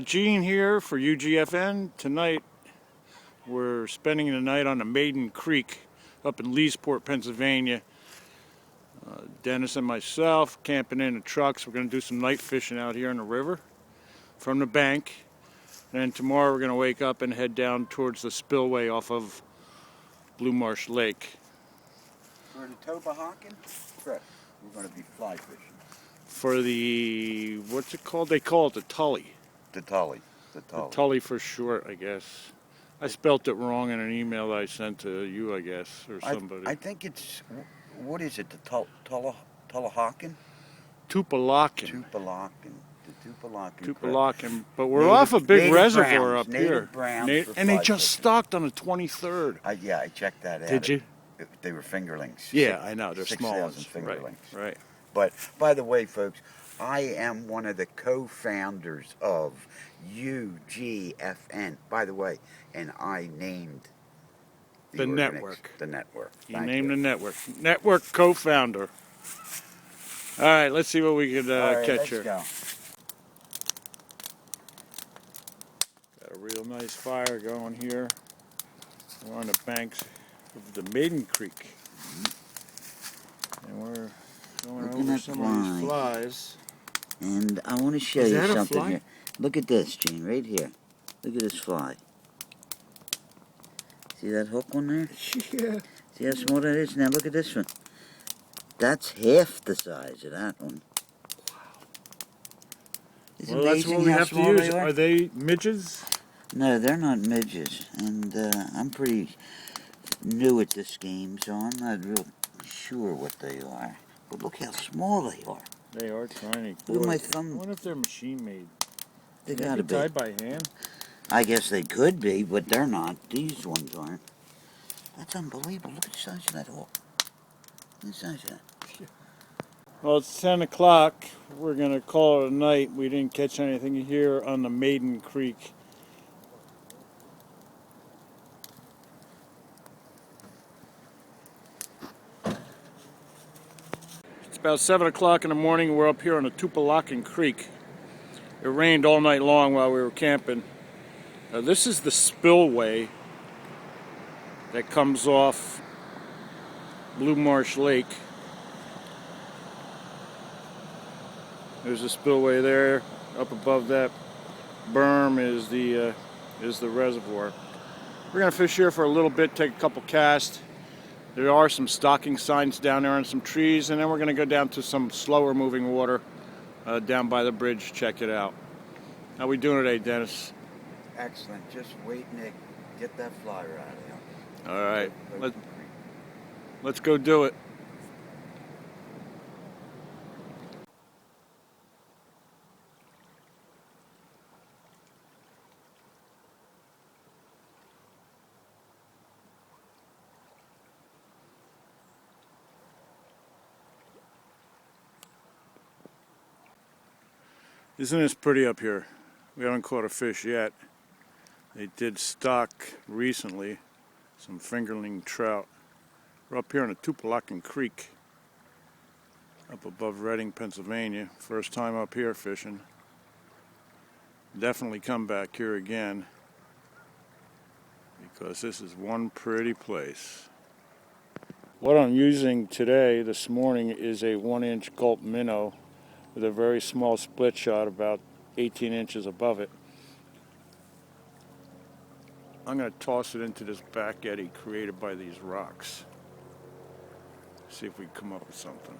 Gene here for U.G.F.N. Tonight we're spending the night on the Maiden Creek up in Leesport, Pennsylvania. Dennis and myself camping in the trucks. We're going to do some night fishing out here in the river from the bank. And then tomorrow we're going to wake up and head down towards the spillway off of Blue Marsh Lake. For the Tulpehocken Creek, we're going to be fly fishing. For the, what's it called? They call it the Tully. The Tully. The Tully for short, I guess. I spelt it wrong in an email that I sent to you, I guess, or somebody. I think it's, what is it, the Tulpehocken? Tulpehocken. The Tulpehocken. But we're off a big reservoir up here. And and they just stocked on the 23rd. Yeah, I checked that out. Did you? They were fingerlings. Yeah, I know. They're small ones. Fingerlings. Right. But, by the way, folks, I am one of the co-founders of U.G.F.N. By the way, and I named the network. The network. You named the network. Network co-founder. All right, let's see what we could catch here. Go. Got a real nice fire going here. We're on the banks of the Maiden Creek. And we're going over some of these flies. And I want to show you something here. Look at this, Gene, right here. Look at this fly. See that hook on there? Yeah. See how small that is? Now look at this one. That's half the size of that one. Wow. It's well, that's what we have to use. Are they midges? No, they're not midges. And I'm pretty new at this game, so I'm not real sure what they are. But look how small they are. They are tiny. Look at my thumb. I wonder if they're machine made. They gotta be tied by hand. I guess they could be, but they're not. These ones aren't. That's unbelievable. Look at the size of that hook. Look at the size of that. Well, it's 10 o'clock. We're going to call it a night. We didn't catch anything here on the Maiden Creek. It's about 7 o'clock in the morning. We're up here on the Tulpehocken Creek. It rained all night long while we were camping. This is the spillway that comes off Blue Marsh Lake. There's a spillway there. Up above that berm is the reservoir. We're gonna fish here for a little bit, take a couple casts. There are some stocking signs down there and some trees, and then we're gonna go down to some slower moving water down by the bridge. Check it out. How we doing today, Dennis? Excellent. Just waiting to get that flyer out of here. All right. Let's go do it. Isn't this pretty up here? We haven't caught a fish yet. They did stock recently some fingerling trout. We're up here on the Tulpehocken Creek, up above Reading, Pennsylvania. First time up here fishing. Definitely come back here again, because this is one pretty place. What I'm using today, this morning, is a 1-inch gulp minnow with a very small split shot about 18 inches above it. I'm going to toss it into this back eddy created by these rocks. See if we can come up with something.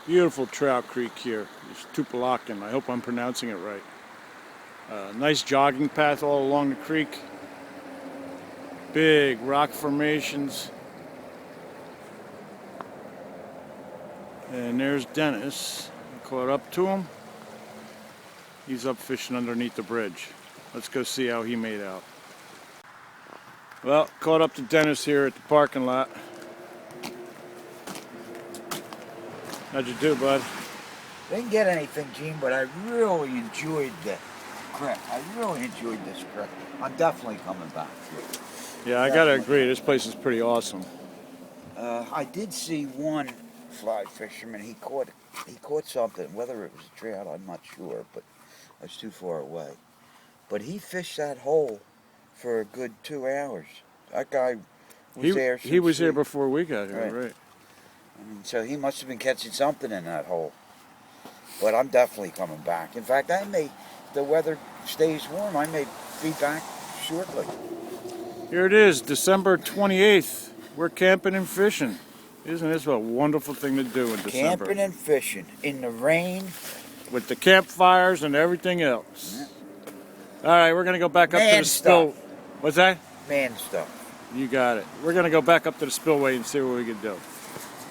Beautiful trout creek here. It's Tulpehocken. I hope I'm pronouncing it right. Nice jogging path all along the creek. Big rock formations. And there's Dennis. I caught up to him. He's up fishing underneath the bridge. Let's go see how he made out. Well, caught up to Dennis here at the parking lot. How'd you do, bud? Didn't get anything, Gene, but I really enjoyed the creek. I really enjoyed this creek. I'm definitely coming back to it. Yeah, I gotta agree. This place is pretty awesome. I did see one fly fisherman. He caught something. Whether it was a trout, I'm not sure, but I was too far away. But he fished that hole for a good 2 hours. That guy was there. He was here sleep. before we got here, right? I mean, so he must have been catching something in that hole. But I'm definitely coming back. In fact, if the weather stays warm, I may be back shortly. Here it is, December 28th. We're camping and fishing. Isn't this a wonderful thing to do in December? Camping and fishing in the rain. With the campfires and everything else. Yeah. All right, we're going to go back up to the spill. What's that? Man stuff. You got it. We're going to go back up to the spillway and see what we can do.